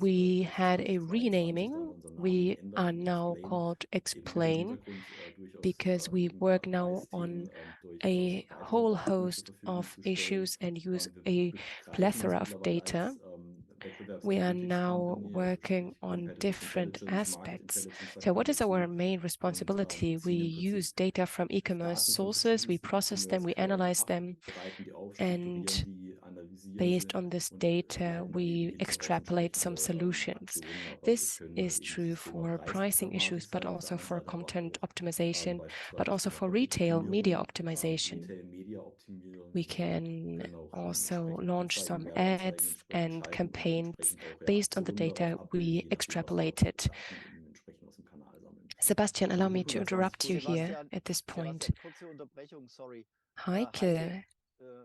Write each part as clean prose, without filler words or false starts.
we had a renaming we are ändern. now Explain called eben mit dem Explain Hintergrund durchaus because we ein work paar now on Preisthemen durch a weitere whole Daten zur host Verfügung of zu stellen. issues and use Wir a begreifen uns plethora of mittlerweile data. als We are Wettbewerbsanalytics now Company, also working sprich on Competitive different Intelligence, Market aspects. Intelligence sagt So man what is our dazu, main und responsibility? We ziehen im Prinzip use data from e-commerce Daten von sources, we verschiedensten process them, we E-Commerce-Quellen analyze ab, them, bereiten die auf, strukturieren and die, analysieren sie based on this und data, leiten dann eben we hinten raus extrapolate some entsprechende solutions. Aktionen ab. Also das This können is eben true das Thema for pricing issues, Preisthematik but sein auf der also einen for Seite, aber content auch optimization, but beispielsweise das also Thema for retail media Doppeloptimierung, optimization. Retail-Media-Optimierung. We Also wir can können auch also entsprechend launch Anzeigen, some Werbeanzeigen ads entsprechend and schalten und campaigns entsprechend auch based on the Reaktionen darauf data abbilden, we je nachdem, was wir extrapolated. für Daten eben entsprechend aus dem Kanal sammeln. Sebastian, allow me to Hintergrund ist interrupt you here Sebastian, at this point. Sebastian, kurze Unterbrechung, sorry. Hi, Heike,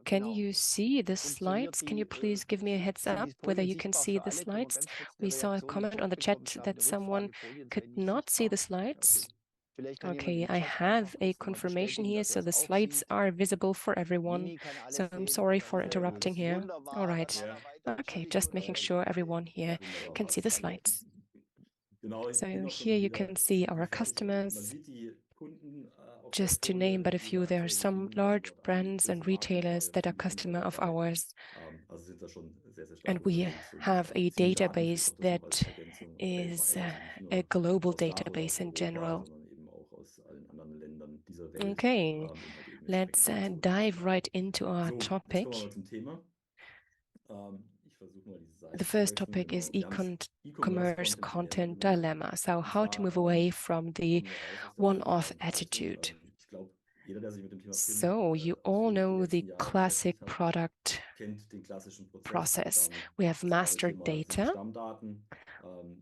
can genau. you see the Funktioniert slides? Can you die, please give me a heads sind up die whether Folien you can sichtbar see für the alle? Können wir slides? ganz kurz eine We saw a Reaktion im comment on Chat the bekommen? chat Ich habe that eine someone Rückfrage, Folien could seien nicht not see sichtbar. the slides. Vielleicht kann jemand Okay, im I Chat have einfach a uns nochmal confirmation bestätigen, here, dass er so es the auch slides sieht. are visible for everyone. Mini kann alles So I'm sehen. sorry for Sehr gut. interrupting here. Wunderbar. All Dann right. machen wir weiter. Okay, Entschuldigung, just making sure everyone here Wunderbar, can see passt the alles. slides. Genau, ich So bin auch schon here you wieder can see our fertig. Also man customers. sieht die Kunden auf der Just to name Folie, but a die few, there are Werkzeuge, some die large dort brands and angepriesen waren. Ein paar retailers that are natürlich weniger customer of dabei. ours. Also sind da schon sehr, sehr stark And we unterwegs und have a ziehen Daten, vielleicht database auch das noch als that Ergänzung is weltweit, also nicht a nur global aus Dach oder aus database in Europa, general. sondern eben auch aus allen anderen Ländern dieser Welt, Okay, um halt eben let's entsprechend dive right into our so, jetzt topic. kommen wir mal zum Thema. Ich versuche mal diese Seite The zu first wechseln. topic Genau, is wir haben es e-commerce content genannt. dilemma. So Und how to zwar move away from the kommen wir raus aus der one-off Einzelhandelsseite. attitude. Ich glaube, jeder, der sich mit dem Thema Print So you all ausführlich die know the letzten Jahre classic beschäftigt hat, product kennt den klassischen Prozess. process. Damit We have das eine master Thema sind die data Stammdaten.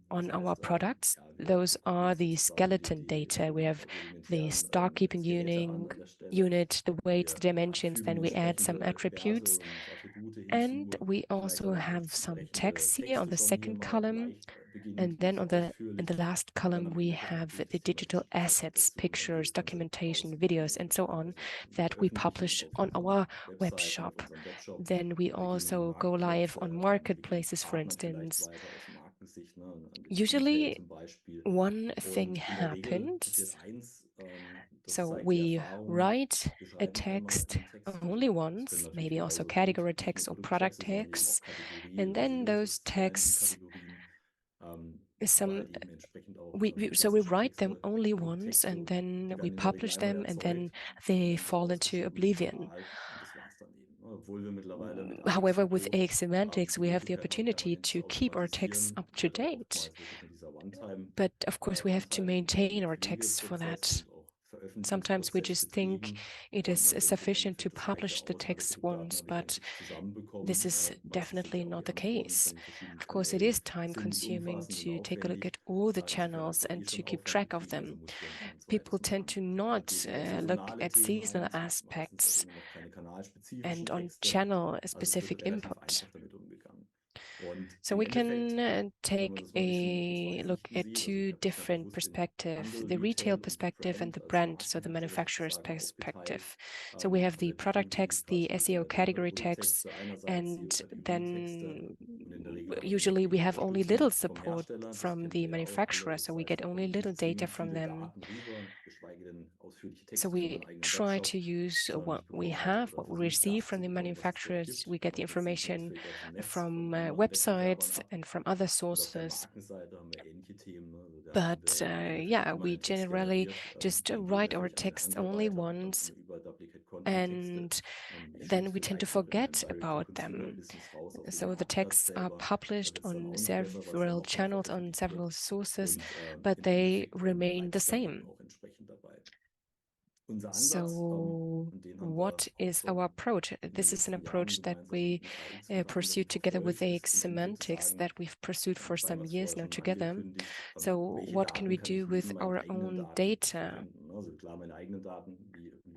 on Das our heißt, products. ja, Those are legt the sozusagen skeleton data. We die have the rudimentären stock keeping Skelette an der Stelle. unit, the weights, the Wir dimensions, fügen then we add some entsprechende Werte attributes. und Attribute And hinzu, we vielleicht also auch noch have some entsprechende text here on Texte the schon hier second mal column. leicht beginnend, And then nicht on so in the ausführlich. last Und dann column, am we Ende kommt have natürlich the das Thema digital Digitalcontent assets, dazu. Und dann pictures, geht das Ganze documentation, draußen videos, and so on that we veröffentlichen publish auf on unseren our web Webseiten, auf shop. unserem Webshop. Then we Wir geben an also go live Marktplätze, on wir geben marketplaces, for Partnern vielleicht instance. weiter aus Markensicht, ne, an das Retail Usually, zum Beispiel. one thing Und in der Regel passiert happens. eins, das So zeigt die we Erfahrung. write Wir a schreiben einmal text einen Text. only Das können once, natürlich maybe also genauso gut category nicht nur text or product Produkttexte, sondern eben auch text. And then kategoriebasierte those texts, Kategorien, weil some halt eben entsprechend auch so we klassische write them Texte, only once Produkttexte, and then die we werden in der Regel publish einmal them and then erzeugt, they werden fall into rausgeschrieben ins oblivion. Kanal und das war's dann eben. Obwohl wir mittlerweile mit However, with AX AX Semantics, die we have the Möglichkeit haben, opportunity permanent to zu keep our texts automatisieren, up to wird auch date. oftmals wirklich nur dieser One-Time But of course, we have to Anteil in maintain dem our texts for Pflegeprozess that. und auch Sometimes we Veröffentlichungsprozess just think betrieben, it wobei is man denkt, im sufficient to Endeffekt, das reicht ja publish the aus, alle text Druckdaten once, habe ich but endlich zusammenbekommen. this is Meistens sind definitely ja auch not die the Antworten case. von den verschiedenen Of course, it is Kanälen time ziemlich consuming umfassend und to take a look aufwendig. at all Das the heißt, es wäre channels einfach and to schon keep Aufwand track of betrieben, also them. musste man noch ein People zweites tend to machen. Dann not gehen eher look saisonale at Themen seasonal ein, es gibt meistens auch aspects immer noch keine kanalspezifischen and on Texte. channel Also es wird specific relativ input. einfach damit umgegangen. Und So im we Endeffekt, can wenn man take das mal ein bisschen in zwei a look Sichten at sieht, also ich two habe jetzt mal different bewusst den perspectives, Handel, the retail Retail und perspective and Brand the als brand, so the Markenhersteller manufacturer's sozusagen aufgeteilt. perspective. So we have Von the den product Kunden, die text, the quasi für SEO ihre category text, Produkttexte einerseits ihre and Kategorientexte then und in der Regel hat man dann noch usually we die have only little Unterstützung vom support Hersteller, das from kennen the wir ja auch alle. manufacturer, Das so we heißt, get da only kommen little nicht data zwingend from viele them. Daten rüber, geschweige denn ausführliche So Texte für we unseren eigenen try Webshop, to use sondern what ich we bekomme halt have, oder what we versuche receive das zu from the bekommen, was es dort manufacturers. gibt. We get the Aber das zielt information natürlich aus dem Netz von from anderen Wettbewerbern websites ab. and from other Und auf der sources. Markenseite haben wir ähnliche Themen. Ne? Also da haben But wir im Endeffekt yeah, immer we einen Text generally generiert, just den geben wir write our vielleicht an den text Händler only weiter und dann haben once, wir über Duplicate Content Texte, and die then sind we tend to vielleicht noch in einem forget about Direct-to-Consumer them. Business raus auf dem So the Marktplatz texts are selber. Da published wird es dann on auch nicht besser, weil es dann several nochmal channels, on veröffentlicht wird. several sources, Und but im they Endeffekt remain bleibt the es dann eben same. auch entsprechend dabei. Unser Ansatz, So und den haben wir what auch is our schon approach? in den This is an letzten Jahren approach that gemeinsam we mit AX oder pursue anderen together with verfolgt, AX ist im Endeffekt zu Semantics sagen, that we've pursued for Saim some hat es years vorher now schon together. angekündigt, So welche what can Daten we kann ich do with neben meinen our eigenen own Daten data? verwenden? Also klar, meine eigenen Daten, wie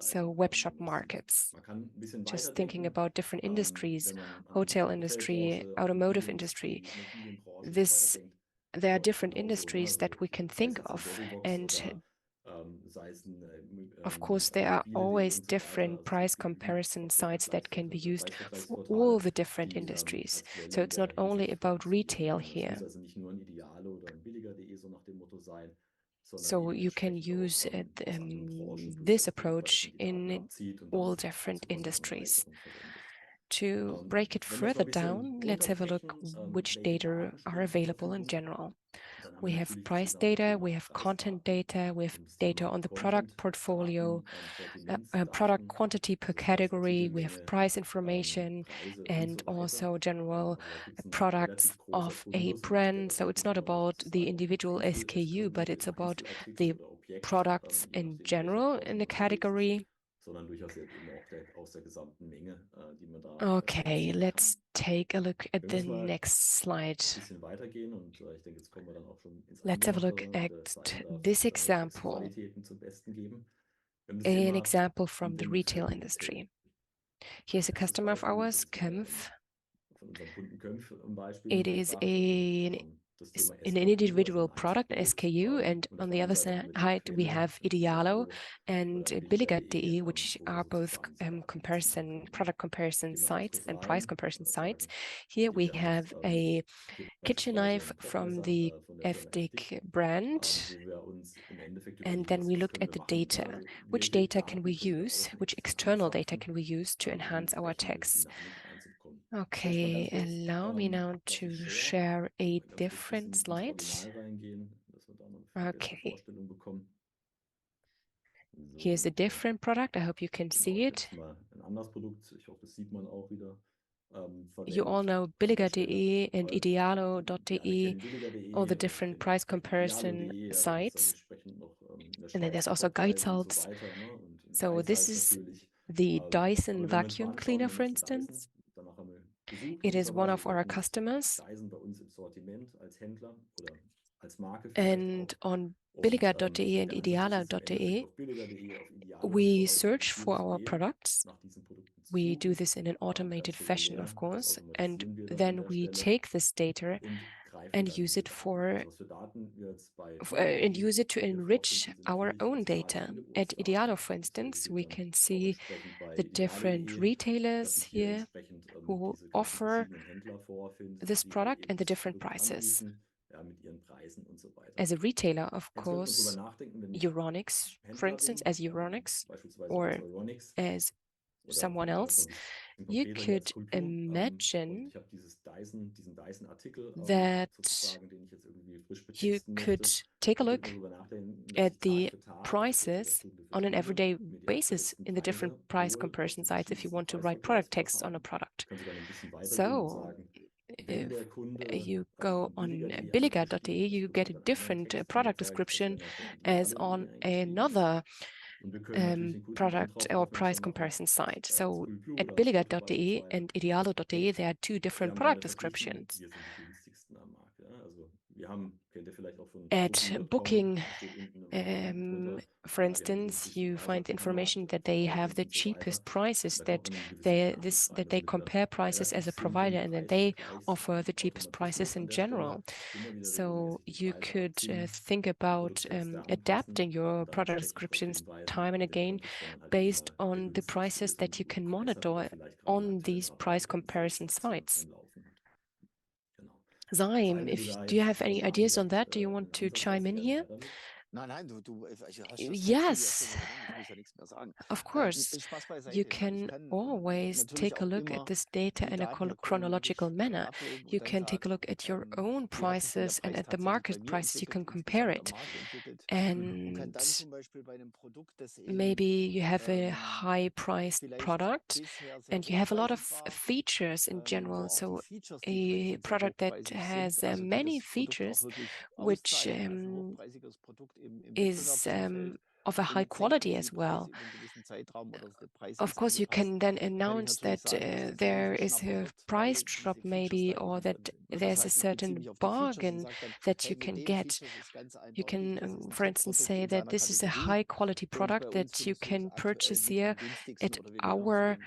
So web shop markets. Just thinking about different industries, hotel industry, automotive industry. There are different industries that we can think of, and Of course, there are always different price comparison sites that can be used for all the different industries. So it's not only about retail here. So you can use this approach in all different industries. To break it further down, let's have a look which data are available in general. We have price data, we have content data, we have data on the product portfolio, product quantity per category, we have price information, and also general products of a brand. So it's not about the individual SKU, but it's about the products in general in the category. Okay, let's take a look at the next slide. Let's have a look at this example. An example from the retail industry. Here's a customer of ours, Klumpp. It is an individual product, SKU, and on the other side we have Idealo and Billiger.de, which are both product comparison sites and price comparison sites. Here we have a kitchen knife from the FDIC brand. And then we looked at the data. Which data can we use? Which external data can we use to enhance our text? Okay, allow me now to share a different slide. Okay. Here's a different product. I hope you can see it. You all know Billiger.de and Idealo.de, all the different price comparison sites. And then there's also Geizhals. So this is the Dyson vacuum cleaner, for instance. It is one of our customers. And on Billiger.de and Idealo.de, we search for our products. We do this in an automated fashion, of course, and then we take this data and use it to enrich our own data. At Idealo, for instance, we can see the different retailers here who offer this product and the different prices. As a retailer, of course, Euronics, for instance, as Euronics or as someone else, you could imagine that you could take a look at the prices on an everyday basis in the different price comparison sites if you want to write product texts on a product. So if you go on Billiger.de, you get a different product description as on another product or price comparison site. So at Billiger.de and Idealo.de, there are two different product descriptions. At Booking, for instance, you find information that they have the cheapest prices, that they compare prices as a provider, and then they offer the cheapest prices in general. So you could think about adapting your product descriptions time and again based on the prices that you can monitor on these price comparison sites. Saim, do you have any ideas on that? Do you want to chime in here? Yes, of course. You can always take a look at this data in a chronological manner. You can take a look at your own prices and at the market prices. You can compare it. And maybe you have a high-priced product and you have a lot of features in general. So a product that has many features, which is of a high quality as well. Of course, you can then announce that there is a price drop maybe, or that there's a certain bargain that you can get. You can, for instance, say that this is a high quality product that you can purchase here at our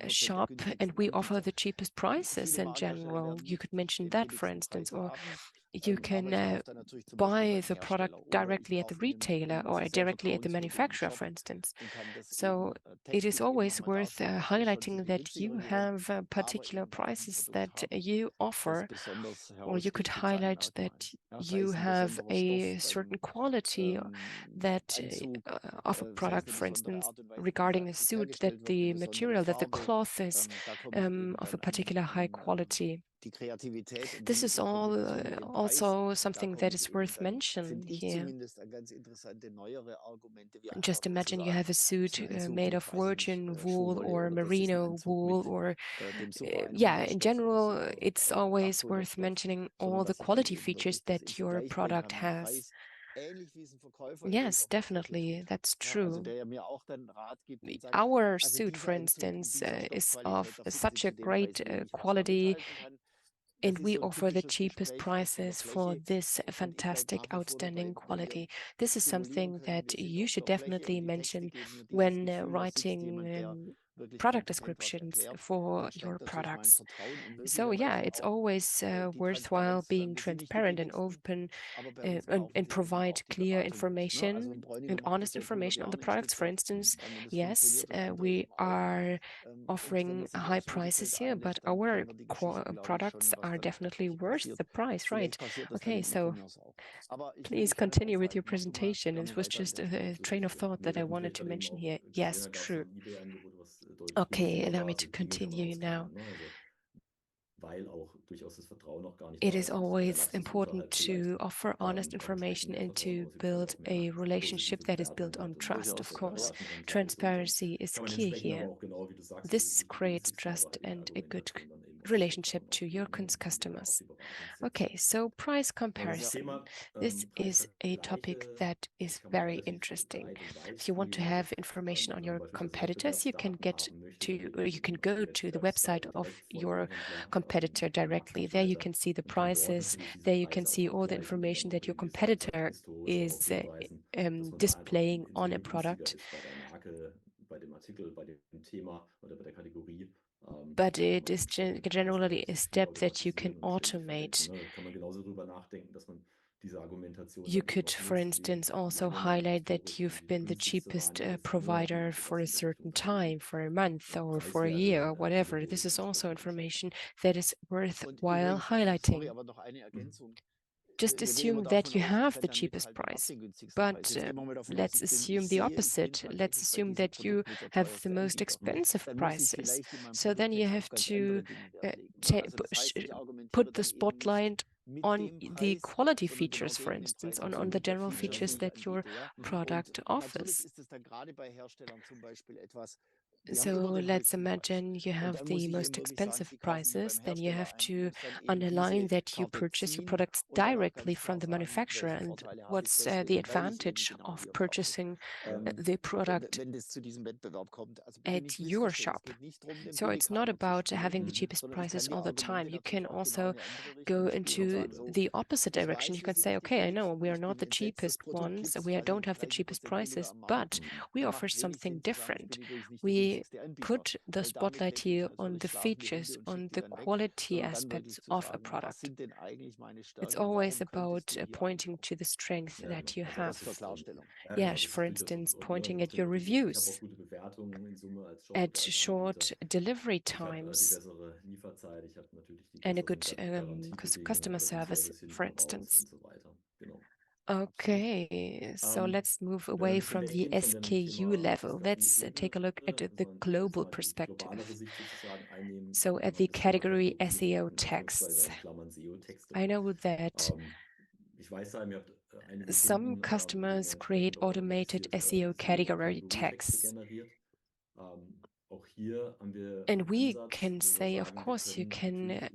shop, and we offer the cheapest prices in general. You could mention that, for instance, or you can buy the product directly at the retailer or directly at the manufacturer, for instance. So it is always worth highlighting that you have particular prices that you offer, or you could highlight that you have a certain quality that of a product, for instance, regarding a suit, that the material, that the cloth is of a particular high quality. This is all also something that is worth mentioning here. Just imagine you have a suit made of virgin wool or merino wool, or yeah, in general, it's always worth mentioning all the quality features that your product has. Yes, definitely, that's true. Our suit, for instance, is of such a great quality, and we offer the cheapest prices for this fantastic, outstanding quality. This is something that you should definitely mention when writing product descriptions for your products. So yeah, it's always worthwhile being transparent and open and provide clear information and honest information on the products. For instance, yes, we are offering high prices here, but our products are definitely worth the price, right? Okay, so please continue with your presentation. It was just a train of thought that I wanted to mention here. Yes, true. Okay, allow me to continue now. It is always important to offer honest information and to build a relationship that is built on trust, of course. Transparency is key here. This creates trust and a good relationship to your customers. Okay, so price comparison. This is a topic that is very interesting. If you want to have information on your competitors, you can go to the website of your competitor directly. There you can see the prices. There you can see all the information that your competitor is displaying on a product. But it is generally a step that you can automate. You could, for instance, also highlight that you've been the cheapest provider for a certain time, for a month or for a year or whatever. This is also information that is worthwhile highlighting. Just assume that you have the cheapest price, but let's assume the opposite. Let's assume that you have the most expensive prices. So then you have to put the spotlight on the quality features, for instance, on the general features that your product offers. So let's imagine you have the most expensive prices, then you have to underline that you purchase your products directly from the manufacturer, and what's the advantage of purchasing the product at your shop. So it's not about having the cheapest prices all the time. You can also go into the opposite direction. You can say, okay, I know we are not the cheapest ones, we don't have the cheapest prices, but we offer something different. We put the spotlight here on the features, on the quality aspects of a product. It's always about pointing to the strength that you have. Yes, for instance, pointing at your reviews, at short delivery times, and a good customer service, for instance. Okay, so let's move away from the SKU level. Let's take a look at the global perspective. So at the category SEO texts, I know that some customers create automated SEO category texts. And we can say, of course, you can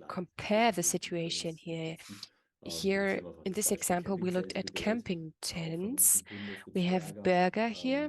compare the situation here. Here, in this example, we looked at camping tents. We have burger here.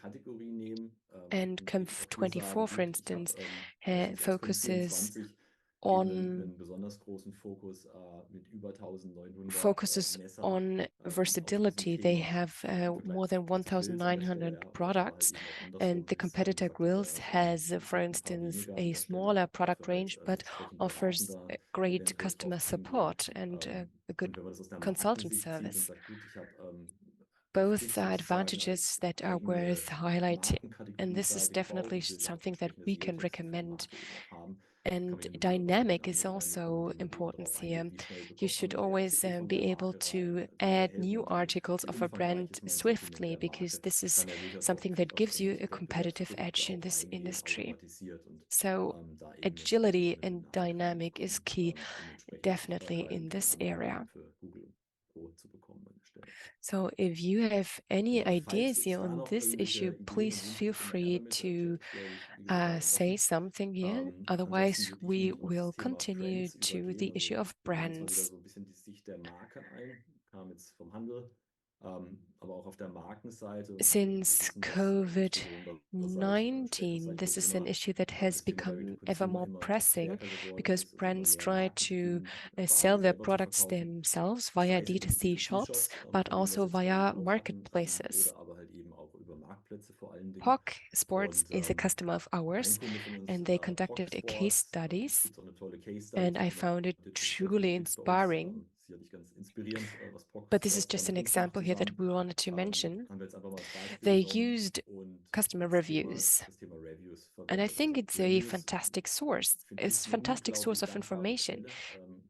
And Conf24, for instance, focuses on versatility. They have more than 1,900 products, and the competitor Grills has, for instance, a smaller product range, but offers great customer support and a good consultant service. Both are advantages that are worth highlighting and this is definitely will eine something that entsprechende we can recommend. SEO-Texte-Formate eben auch haben. And Kann man ja mittlerweile dynamic an is der also Content-Module important darauf here. eingehen, wie schnell You bekommt man should neue always Artikel von be der able Marke to rein. Also wie add behält new man articles wie of a umfangreich brand ist mein Sortiment swiftly, der because Marke? this is Kann ja durchaus auch something that gives you a auf competitive edge Wettbewerbsprodukte in auch this eingehen, industry. automatisiert und So da eben agility entsprechend and Nachrichten dynamic is reinbekommen, key, um entsprechend definitely Sichtbarkeit in this area. für Google Pro zu bekommen an der Stelle. So if you have any Genau, also falls ideas es here da on noch this irgendwelche issue, Ideen please und Wünsche feel gibt, immer her free damit. Der to Chat ist, glaube ich, wie gesagt, weiterhin say offen. something here. Ansonsten Otherwise, würde ich we nämlich noch auf will das Thema continue Brands to the übergehen. issue Also of wir nehmen zwar wieder brands. so ein bisschen die Sicht der Marke ein, kam jetzt vom Handel, aber auch auf der Markenseite. Und wir Since wissen, dass insbesondere stellt das COVID-19, ein this is an Corona issue that has das Thema become Direct to ever Consumer more immer pressing stärker geworden because ist, also immer brands mehr try Marken to beginnen, sell Waren their selber zu products verkaufen. themselves via Sei es eben D2C shops, D2C-Shops, but von denen wir es also jetzt heute via auch hatten, marketplaces. oder aber halt eben auch über Marktplätze vor allen Dingen. POC Sports Und is a customer of ein ours, Kunde von uns, and they POC conducted a case Sports, studies, gibt es auch eine tolle Case Study and zum I Thema found it automatierte truly Traffic bei uns. inspiring. Sicherlich ganz inspirierend, was POC But this is dort just an mit uns macht example here that zusammen. we wanted to mention. Haben wir jetzt einfach mal als Beispiel They genommen used und customer das Thema reviews, Reviews and I verwendet. think Also it's a Reviews fantastic source. finde It's ich a eine fantastic source unglaublich of dankbare information. Quelle.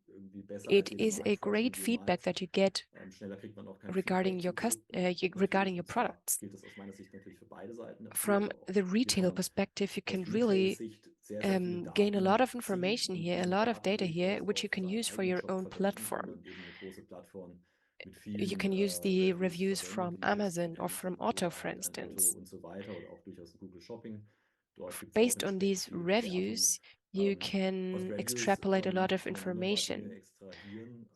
Irgendwie besser It als jede is a great Marktforschung feedback jemals. that you get Schneller kriegt man auch kein regarding Feedback your zu Produkten. regarding your Und zwar products. gilt das aus meiner Sicht natürlich für beide Seiten. From Natürlich auch. the Hier kann retailer man perspective, you aus can really Retail-Sicht sehr, sehr viele gain a lot Daten of ziehen information und here, a diese lot of Daten data here, durchaus which you auf can seinen use for eigenen your Shop own verwenden, wenn platform. man eben eine große Plattform mit You vielen can use the Reviews reviews verwendet, from wie jetzt Amazon or letztendlich from zum Thema Otto, for ein Otto instance. und so weiter oder auch durchaus Google Shopping. Dort gibt es auch Based on entsprechend these viele Bewertungen. reviews, you Aus can Reviews extrapolate a lot of kann man wunderbar Dinge information. extrahieren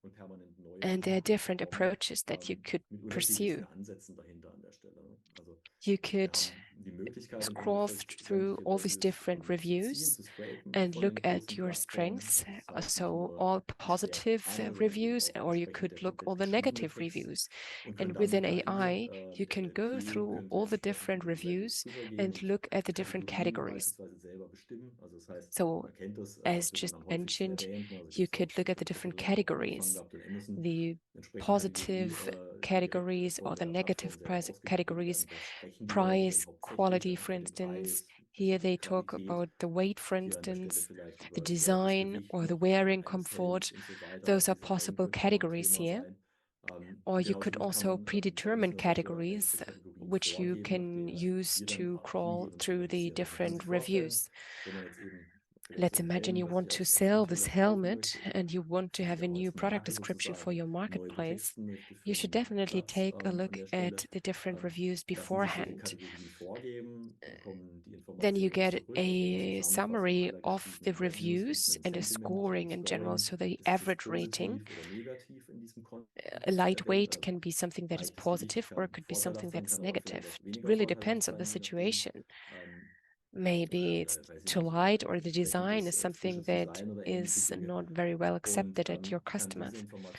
und permanent neue And there are Daten different bekommen approaches that you could mit unterschiedlichen pursue. Ansätzen dahinter an der Stelle. Ne? Also You wir could haben die Möglichkeit im scroll Endeffekt through sämtliche all these Reviews different zu ziehen, reviews zu scrapen and von look den at großen your Plattformen. strengths, Also das heißt nicht so nur all die positive Stärken, sondern eben reviews, auch or you entsprechend could der look all komplett the beschriebene negative Text reviews. und können And dann with mit an KI AI, you mit can go NLP through können wir all the entsprechend different über die Reviews reviews drüber gehen and und look at the different Kategorien categories. beispielsweise selber bestimmen. Also das heißt, So, man kennt das, as wird dann just am häufigsten mentioned, erwähnt. Ne? Also you gibt es auch could look at the sicherlich hast du different dann auch am Anfang categories, gehabt in Amazon the entsprechende Kategorie, positive die direkt categories or von the der negative Plattform selber ausgespielt categories, werden. Was sprechen die Leute denn price, hauptsächlich quality, an, for bei dem instance. Preis? Here Welche they talk Qualität? about the weight, for Hier an der Stelle instance, vielleicht the über das design Gewicht or the noch wearing Einzeln comfort. und so weiter. Those are Design possible könnte auch noch ein categories Thema here. sein. Or you Genau, could somit kann also man dann ein predetermine bisschen natürlich auch ähnliche categories Kategorien which you vorgeben, nach can denen use wir dann to auch crawl hingehen und through the kommunizieren. Man kann sich different vorstellen, reviews. wenn man jetzt eben vielleicht so Let's einen imagine Helm you bei sich want to als sell this Retailer kaufen helmet möchte, and you want to sich have a auch new als product Marke description for sozusagen your neu marketplace. betexten möchte für You should einen definitely Platz take a an look der Stelle, at the different reviews lassen sich solche beforehand. Kategorien vorgeben, bekommen die Then you Informationen get zurück, eine a Zusammenfassung summary aller of the geschriebenen Reviews, kriegt reviews einen and a Sentiment scoring in general, Scoring. so the Ist es average rating. positiv oder negativ in diesem Kontext erwähnt? Lightweight can be something that is Leicht Gewicht positive or kann it could be vorteilhaft something that sein, is kann aber auch vielleicht negative. auch It weniger really vorteilhaft depends on the sein, je nachdem. situation. Ähm, Maybe it's weiß ich too nicht, light or the design entsprechendes is something frisches that Design oder ähnliche is Dinge not very well und accepted at your kann diese customers.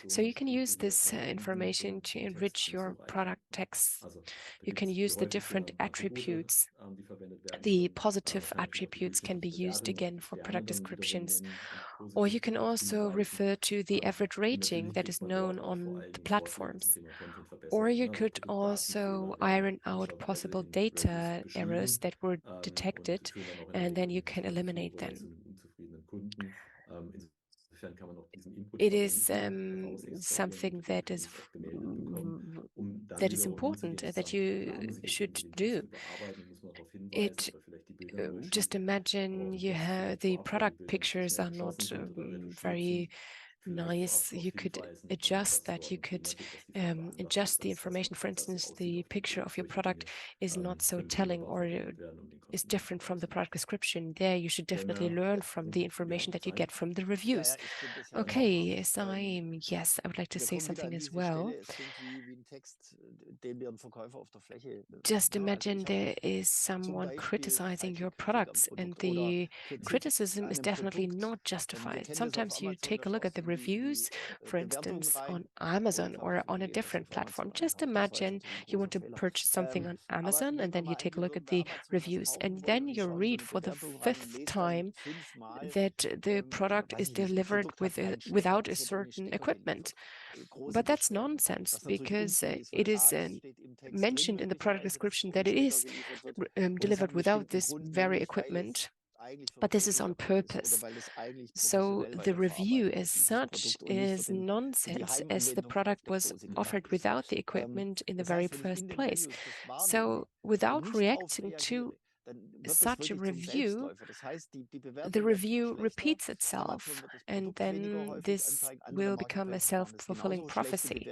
So Informationen you can use strukturiert this verwenden, information to den Text enrich und so your weiter. product text. Also da You gibt can es die use the häufigsten different Attribute, attributes. die verwendet werden The können. positive Wahrscheinlich noch die attributes can be durchschnittliche used Bewertung, again die for Sterne product dann wiederum descriptions. nennen und Or you positiv can oder auch also hinweisen. refer to the average Und rating natürlich that is kriegt man dort known auch vor on allen the Dingen Vorschläge zum platforms. Thema Or Content-Verbesserung. you Ne? Also could Produktdatenfehler also werden iron out logischerweise possible in Reviews data errors beschrieben that were und detected, führen dann auch in der and Regel then you eben can zu einer eliminate Retoure oder zu them. einem unzufriedenen Kunden. Insofern kann man auch diesen Input It is verwenden, daraus extrahieren something und that is natürlich auch gemeldet bekommen, um dann that is wiederum important hinzugehen und zu that sagen, okay, klar you muss ich jetzt should irgendwie den Text do. überarbeiten und muss man darauf hinweisen It oder vielleicht die Bilder neu just schießen. Aber imagine auch ein you Text have vielleicht the vorab, weil die product Bilder nicht so pictures schnell are geschossen not sind oder retuschiert very sind. Vielleicht vorab nice. darauf You could hinweisen, adjust dass es that. dort You einen could Fehler gibt, dass die Farbe anders ist adjust the als das, information. For was so instance, aussieht the auf dem picture Bild. of your Solche Dinge product is not so können telling, wunderbar or verwendet werden, um den is Kunden different from the hinzuweisen. product description. There, you should definitely Genau. learn from the Ja, information that you Saim? get from the Ja, reviews. ja, ich finde es Okay, hervorragend. Saim, yes, I would like to Wir say kommen wieder something an as diese Stelle. well. Es klingt wie ein Text, den mir ein Verkäufer auf der Fläche. Just Ne? Also imagine ich habe there is zum someone Beispiel criticizing your Kritik am products, and Produkt oder the Kritik criticism an is einem definitely Produkt. not Und wir justified. kennen das auf Sometimes you Amazon, take da a look at schaust the du in reviews, for instance, on Amazon or on a different platform. Just imagine you want to purchase something on Amazon and then you take a look at the reviews and then you read for the 5th time that the product is delivered without a certain equipment. But that's nonsense because it is mentioned in the product description that it is delivered without this very equipment, but this is on purpose. So the review as such is nonsense, as the product was offered without the equipment in the very first place. So without reacting to such a review, the review repeats itself, and then this will become a self-fulfilling prophecy.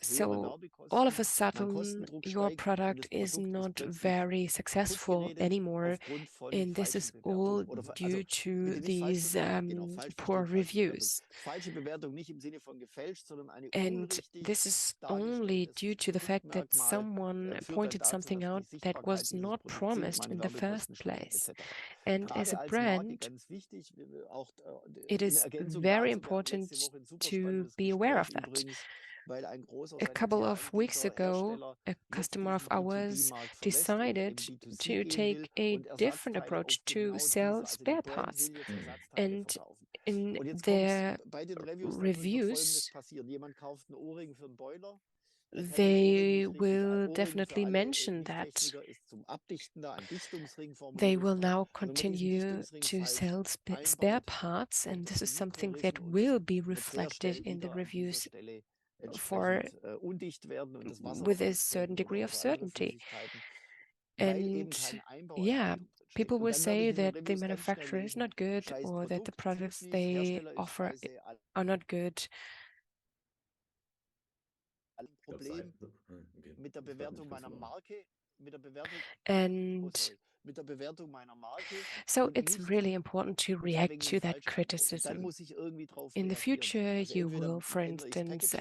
So all of a sudden, your product is not very successful anymore, and this is all due to these poor reviews. And this is only due to the fact that someone pointed something out that was not promised in the first place. And as a brand, it is very important to be aware of that. A couple of weeks ago, a customer of ours decided to take a different approach to sell spare parts. And in their reviews, they will definitely mention that they will now continue to sell spare parts, and this is something that will be reflected in the reviews with a certain degree of certainty. And yeah, people will say that the manufacturer is not good or that the products they offer are not good. And so it's really important to react to that criticism. In the future, you will, for instance,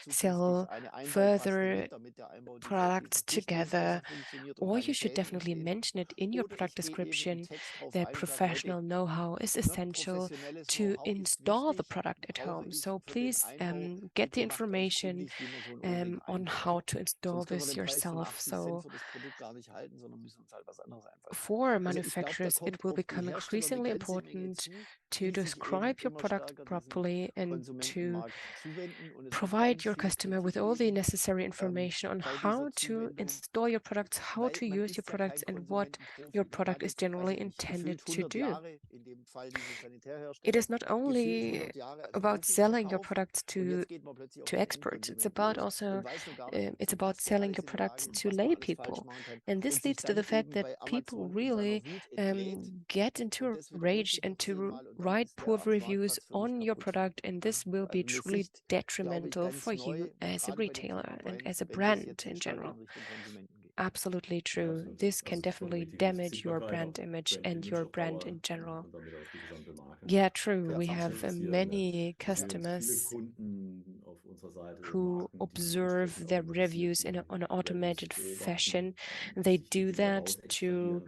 sell further products together, or you should definitely mention it in your product description that professional know-how is essential to install the product at home. So please get the information on how to install this yourself. So for manufacturers, it will become increasingly important to describe your product properly and to provide your customer with all the necessary information on how to install your products, how to use your products, and what your product is generally intended to do. It is not only about selling your products to experts. It's about also it's about selling your products to lay people, and this leads to the fact that people really get into a rage and to write poor reviews on your product, and this will be truly detrimental for you as a retailer and as a brand in general. Absolutely true. This can definitely damage your brand image and your brand in general. Yeah, true. We have many customers who observe their reviews on an automated fashion. They do that to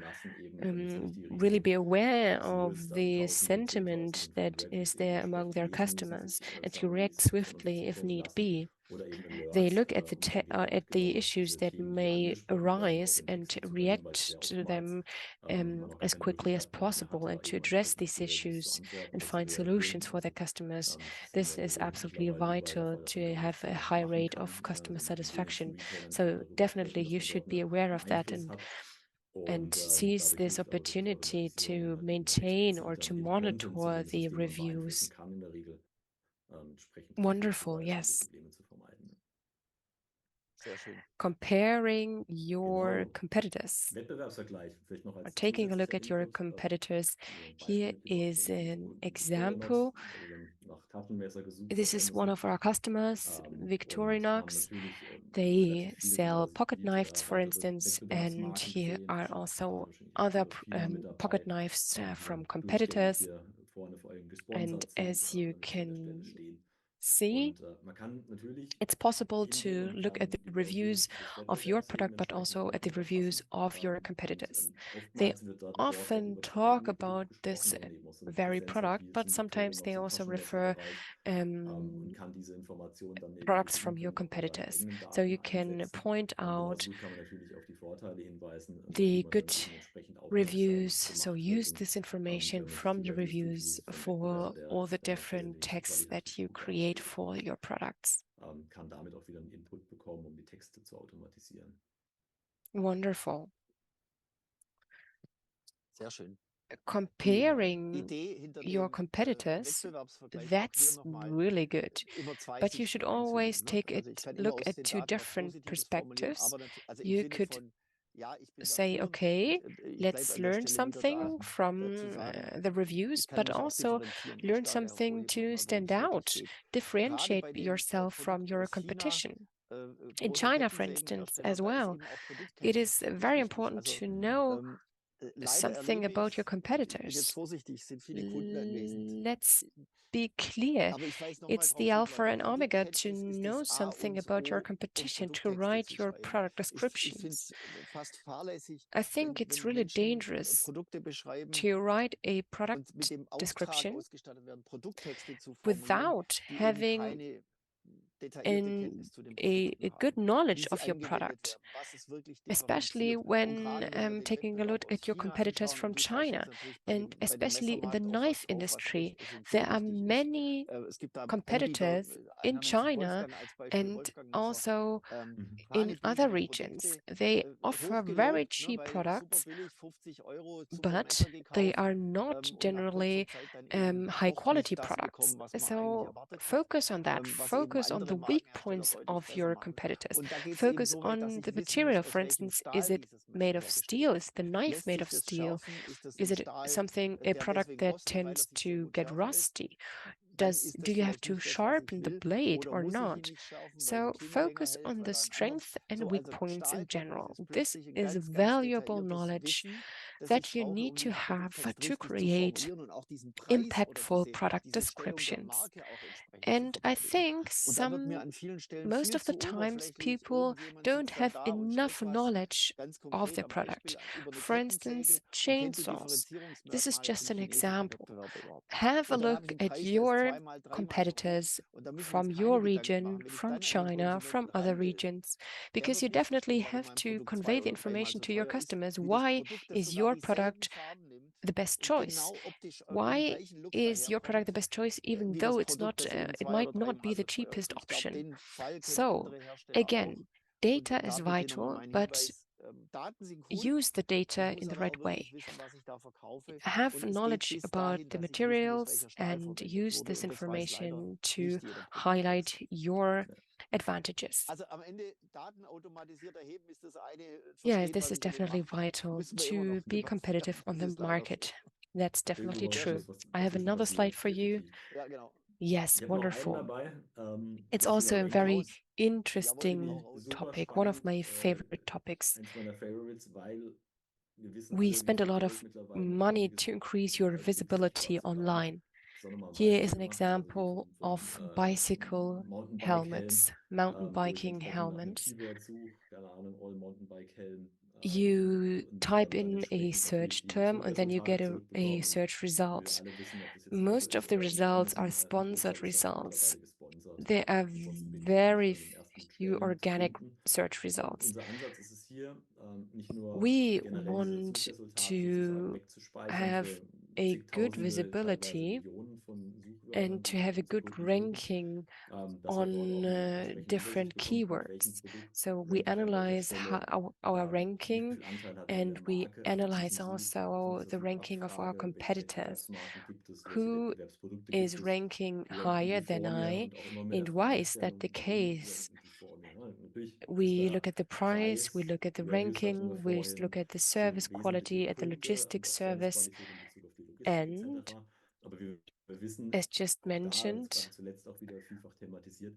really be aware of the sentiment that is there among their customers and to react swiftly if need be. They look at the issues that may arise and react to them as quickly as possible and to address these issues and find solutions for their customers. This is absolutely vital to have a high rate of customer satisfaction. So definitely you should be aware of that and seize this opportunity to maintain or to monitor the reviews. Wonderful, yes. Comparing your competitors or taking a look at your competitors. Here is an example. This is one of our customers, Victorinox. They sell pocket knives, for instance, and here are also other pocket knives from competitors. And as you can See, Man kann natürlich it's possible hingehen to und look at kann the über reviews das of your Wettbewerbsleben product, but entsprechend also at the Content reviews erfassen. of your competitors. They Oftmals wird dort auch often über das talk eigene Produkt about gesprochen, this wenn man eben auch so eine very Präsenz hat, product, wie jetzt but in Bettera sometimes noch they so im also refer Taschenmesserbereich, und kann diese Informationen dann eben products from your gewinnbringend auch bei seinen competitors. eigenen So Daten you can einsetzen. point Genauso out gut kann man natürlich auf die Vorteile hinweisen, auf die the man dann good eben entsprechend aufmerksam reviews. So gemacht wird. use Und this information wenn man sich from die the halt reviews durchliest von for Wettbewerbern, der all the per se different nicht so texts that qualitativ you gut create dasteht, for your products. kann damit auch wieder einen Input bekommen, um die Texte zu automatisieren. Wonderful. Sehr schön. Comparing Idee hinter your dem competitors, Wettbewerbsvergleich auch hier that's nochmal really good. immer zwei But you should Sichten always einzunehmen. Ne? take Also it, ich kann immer look aus at den two Daten was different Positives formulieren, perspectives. aber also im You Sinne could von, ja, ich bin da say, führend okay, und ich bleibe let's an der learn Stelle wieder da, something from zu sagen, the reviews, ich kann but mich auch also differenzieren und learn Stärke something hervorheben, to nochmal, worum stand es wirklich out, geht. Gerade differentiate bei den yourself from Produkten your aus China, competition. In große China, for Kettensägenhersteller, instance, as da ist well, eben auch it is Produktkenntnis ganz very wichtig. important Also to know leider something erlebe about your ich, und ich bin jetzt competitors. vorsichtig, sind viele Kunden anwesend. Let's be clear. Aber ich weise nochmal It's the drauf hin, alpha weil and omega to Produktkenntnis ist know das A something und about your O, um competition, to Produkttexte write zu your schreiben. product Ich finde descriptions. es fast fahrlässig, I think it's wenn really Menschen dangerous Produkte beschreiben to write a und product mit dem Auftrag description ausgestattet werden, Produkttexte zu formulieren, without die eben having keine detaillierte Kenntnis zu den Produkten a good haben, wie knowledge sie of your angewendet product, werden, was es wirklich especially differenziert. Und when gerade wenn wir den taking a Wettbewerb look aus at your China competitors anschauen, from und du schaust China, jetzt natürlich and bei dem especially in the Messermarkt drauf, knife was Kaufrad industry, there are sinnvoll ist. many Es gibt da Anbieter, competitors in einer nennt sich China Wolfgang als Beispiel, and Wolfgang Messer. also in Klar, other bieten die regions. Produkte They offer very hochgelobt, ne, cheap weil super products, billig, 50 Euro, super but Messer they gekauft, are not und nach kurzer generally Zeit dann eben high doch nicht quality das products. bekommen, was man eigentlich So erwartet hat, focus on that. was eben Focus on andere the weak Markenhersteller points deutlich of besser your machen. competitors. Und da geht es eben Focus so weit, dass on ich the wissen muss, material. For aus welchem instance, is Stahl it dieses Messer made of hergestellt steel? ist. Is the knife Lässt made sich of das steel? schärfen? Ist das Is ein it Stahl, something, a der product deswegen that rostet, weil er tends sich sehr to gut get schärfen lässt? rusty? Dann ist Do das you have vielleicht to nicht das, was ich sharpen the will. blade Oder or muss ich ihn not? nicht schärfen, weil die So Klinge länger focus hält, on weil the er ein anderes. strength and So, weak also points in Stahlkenntnis general. ist This plötzlich ein is ganz, ganz valuable detailliertes knowledge Wissen, das that ich you brauche, need um to diesen have Produkttext to richtig zu create formulieren und auch diesen Preis oder impactful product diese Stellung der descriptions. Marke auch entsprechend zu And I verteidigen. think Und da wird mir an vielen Stellen most viel of the zu times oberflächlich. people Irgendjemand don't sitzt dann have da und enough stellt was knowledge ganz of konkret their am product. Beispiel über eine For instance, Kettensäge und kennt die chainsaws. This is Differenzierungsmerkmale just zum an chinesischen example. Wettbewerber überhaupt nicht. Have a Und dann habe look ich einen at Preis, der ist your zweimal, dreimal so hoch. competitors Und da müssen wir uns from keine your Gedanken region, machen. Wenn ich from dann an den China, Konsumenten from other ran will, regions, der because wird you nicht definitely verstehen, warum have mein to Produkt convey zwei the oder dreimal information so to your teuer ist, customers. wie das Why Produkt, das is sogar your dieselben product Farben nimmt the best und choice? genau optisch im Why gleichen Look is your product the daherkommt, best choice, even wie das though it's Produkt, not, das eben it zwei might oder not be dreimal the so teuer ist. cheapest Und ich glaube, option? den Fall kennen So, andere Hersteller auch. again, Und data is da bitte nochmal vital, mein but Hinweis, Daten sind cool. use the Ich data muss in the aber right auch wirklich way. wissen, was ich da verkaufe. Have Und es geht knowledge bis about dahin, the dass ich wissen muss, materials welcher Stahl and verwendet use wurde. this Und das weiß leider information to nicht jeder Produktkenner. highlight your advantages. Also am Ende Daten automatisiert erheben ist das eine, Yeah, verstehen, this was is ich damit definitely mache, vital müssen wir immer to noch be debattieren. competitive on Das the ist leider so. market. That's Ich denke definitely aber, true. was I have sicher another slide passiert, for you. definitiv. Ja, genau. Yes, Ich habe noch einen wonderful. dabei. It's Das Thema also a Hau very Ranking. raus. interesting Jawohl, hau raus. Super topic, one of spannend. my favorite topics. Eins meiner Favorites, weil wir wissen We alle, wie spend a viel lot Geld of mittlerweile in money einiges to increase your investiert wird, sich visibility quasi dran. online. Ich habe nochmal ein Here Beispiel is an gemacht, also hier example of vom bicycle Mountainbike-Helm, helmets, wo ich mountain biking entsprechend nach einem helmets. Keyword suche, keine Ahnung, All Mountainbike-Helm, You und type dann in a entsprechend natürlich search die term and then you Suchresultate get a zurückbekomme. Und search wir result. alle wissen, ob das jetzt ein Auto Most ist of the oder results are ein Furniture, sponsored ist ja auch results. mittlerweile gesponsert. There are Ansonsten bin ich very dann im ersten few Quellen organic gefunden. search results. Unser Ansatz ist es hier, nicht nur We generell diese want Suchresultate sozusagen to wegzuspeichern have für a good zigtausende, teilweise visibility Millionen von Suchwörtern, and die to have a unsere good Kunden finden, ranking dass wir dort on auch eine entsprechende Übersicht different bekommen, mit welchem keywords. Produkt So we ranke ich an welcher analyze Stelle, our wie ranking viel Anteil hat meine and we Marke an analyze diesen also Suchaufruf, the ranking of our Abfrage, welche competitors. Wettbewerbsmarken gibt es, welche Who Wettbewerbsprodukte gibt is es, ranking ranken die higher than vor mir I, und auch immer mit der and why is that Fragestellung, the warum case? ranken die vor mir? Ne? Natürlich ist We da look at the price, we Preis look at the über Hilfsleistung ranking, we look hervorheben, at the sind service wesentliche quality, at the Punkte und logistics auch service, Servicequalität in Bezug auf die Logistik and etc. Aber wir wissen, as just auch da, das mentioned, gerade zuletzt auch wieder vielfach thematisiert,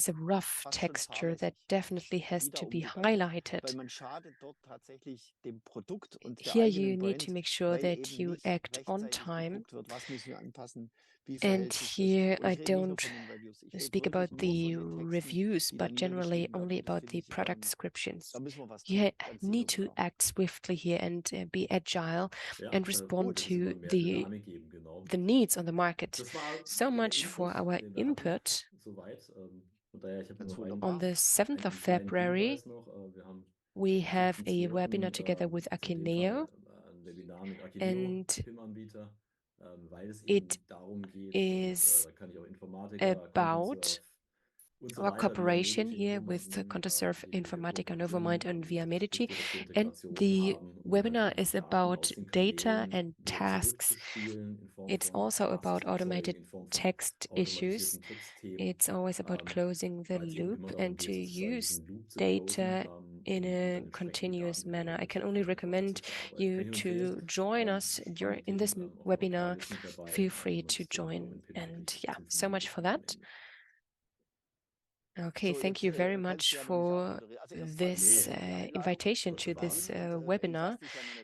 has a rough fast schon texture that fahrlässig definitely has wieder to be umgegangen, weil highlighted. man schadet dort tatsächlich dem Produkt und der Here you eigenen need to Brand, make sure weil that eben you nicht act on rechtzeitig time geguckt wird, was müssen wir anpassen, And here I don't speak about the reviews, but generally only about the product descriptions. You need to act swiftly here and be agile and respond to the needs on the market. So much for our input. On the 7th of February, we have a webinar together with Akineo, and it is about our cooperation here with Contosurf, Informatica, Novomind, and Via Medici. And the webinar is about data and tasks. It's also about automated text issues. It's always about closing the loop and to use data in a continuous manner. I can only recommend you to join us in this webinar. Feel free to join. And yeah, so much for that. Okay, thank you very much for this invitation to this webinar.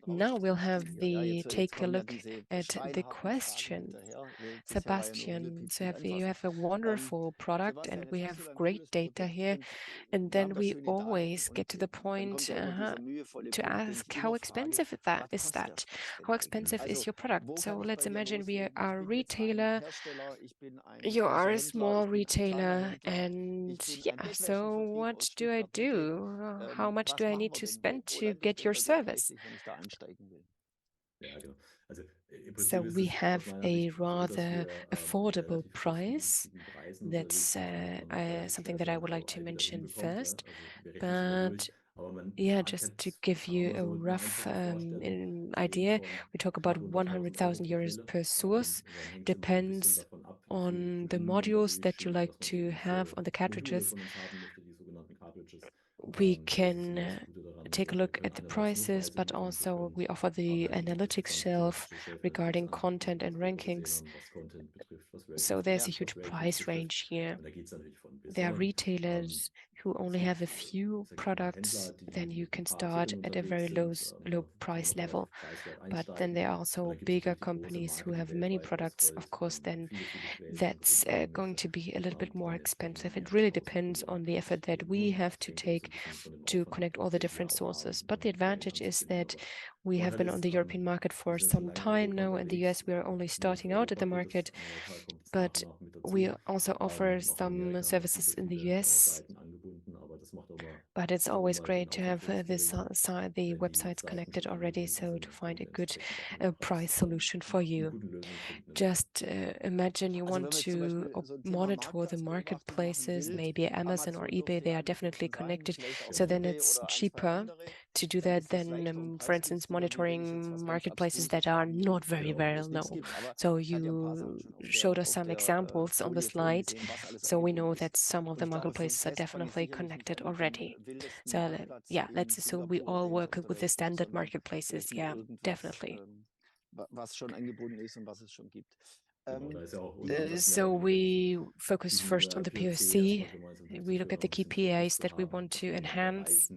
Now we'll have take a look at the questions. Sebastian, so you have a wonderful product and we have great data here. And then we always get to the point to ask how expensive is that? How expensive is your product? So let's imagine we are a retailer. You are a small retailer, and yeah, so what do I do? How much do I need to spend to get your service? So we have a rather affordable price. That's something that I would like to mention first. But yeah, just to give you a rough idea, we talk about 100,000 euros per source. Depends on the modules that you like to have on the cartridges. We can take a look at the prices, but also we offer the analytics shelf regarding content and rankings. So there's a huge price range here. There are retailers who only have a few products, then you can start at a very low price level. But then there are also bigger companies who have many products. Of course, then that's going to be a little bit more expensive. It really depends on the effort that we have to take to connect all the different sources. But the advantage is that we have been on the European market for some time now. In the US, we are only starting out at the market, but we also offer some services in the US. But it's always great to have the websites connected already, so to find a good price solution for you. Just imagine you want to monitor the marketplaces, maybe Amazon or eBay, they are definitely connected. So then it's cheaper to do that than, for instance, monitoring marketplaces that are not very well known. So you showed us some examples on the slide. So we know that some of the marketplaces are definitely connected already. So yeah, let's assume we all work with the standard marketplaces. Yeah, definitely. So we focus first on the POC. We look at the KPIs that we want to enhance.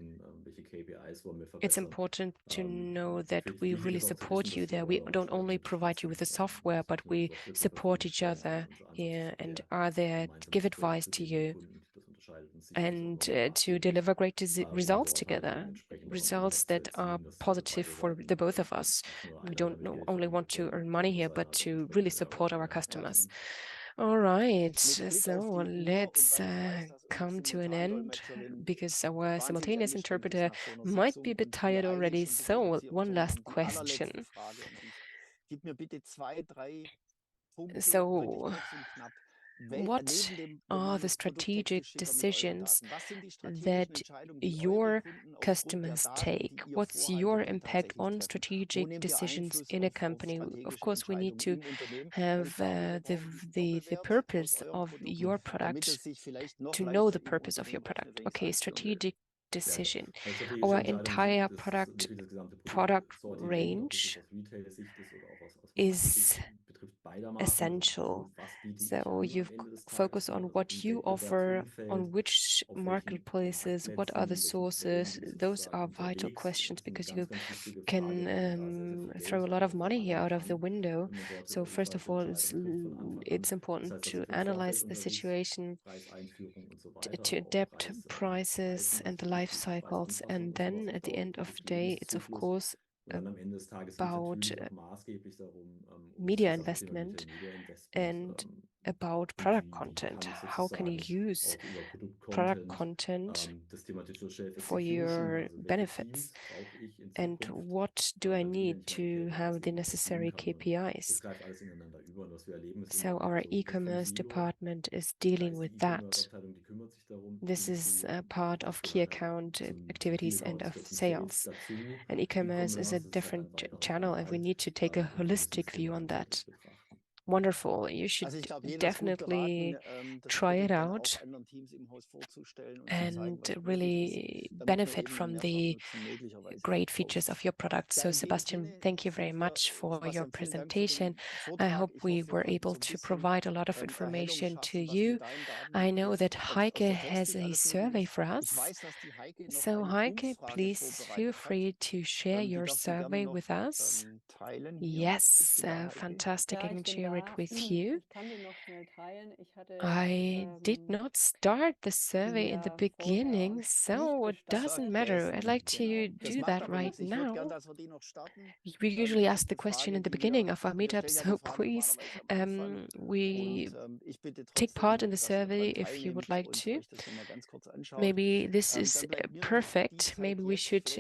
It's important to know that we really support you there. We don't only provide you with the software, but we support each other here and are there to give advice to you and to deliver great results together, results that are positive for the both of us. We don't only want to earn money here, but to really support our customers. All right, so let's come to an end because our simultaneous interpreter might be a bit tired already. So one last question. So what are the strategic decisions that your customers take? What's your impact on strategic decisions in a company? Of course, we need to have the purpose of your product, to know the purpose of your product. Okay, strategic decision. Our entire product range is essential. So you focus on what you offer, on which marketplaces, what are the sources. Those are vital questions because you can throw a lot of money here out of the window. So first of all, it's important to analyze the situation, to adapt prices and the life cycles, and then at the end of the day, it's of course about media investment and about product content. How can you use product content for your benefits? And what do I need to have the necessary KPIs? So our e-commerce department is dealing with that. This is a part of key account activities and of sales. And e-commerce is a different channel, and we need to take a holistic view on that. Wonderful. You should definitely try it out and really benefit from the great features of your product. So Sebastian, thank you very much for your presentation. I hope we were able to provide a lot of information to you. I know that Heike has a survey for us. So Heike, please feel free to share your survey with us. Yes, fantastic. I can share it with you. I did not start the survey in the beginning, so it doesn't matter. I'd like to do that right now. We usually ask the question in the beginning of our meetup, so please, we take part in the survey if you would like to. Maybe this is perfect. Maybe we should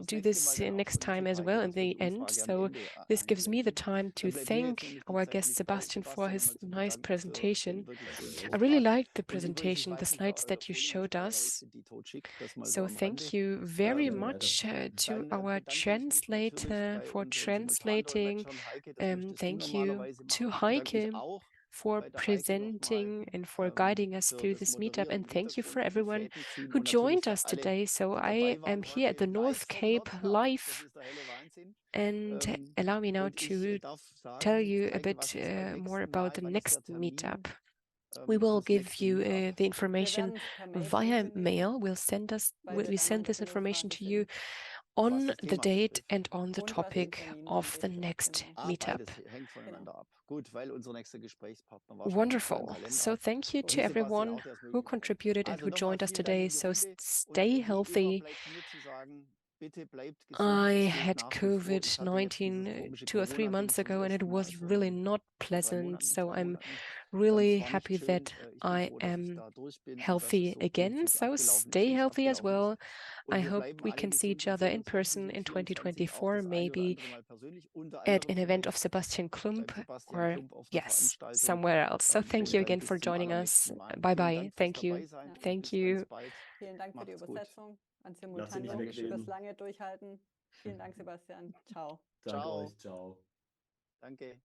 do this next time as well in the end. So this gives me the time to thank our guest Sebastian for his nice presentation. I really liked the presentation, the slides that you showed us. So thank you very much to our translator for translating. Thank you to Heike for presenting and for guiding us through this meetup. And thank you for everyone who joined us today. So I am here at the North Cape live, and allow me now to tell you a bit more about the next meetup. We will give you the information via mail. We send this information to you on the date and on the topic of the next meetup. Wonderful. So thank you to everyone who contributed and who joined us today. So stay healthy. I had COVID-19 2 or 3 months ago, and it was really not pleasant. So I'm really happy that I am healthy again. So stay healthy as well. I hope we can see each other in person in 2024, maybe at an event of Sebastian Klumpp or yes, somewhere else. So thank you again for joining us. Bye-bye. Thank you. Thank you. Vielen Dank für die Übersetzung. An Lass dich nicht Simultano wegreden. fürs lange Durchhalten. Vielen Dank, Sebastian. Ciao. Danke euch. Ciao. Danke.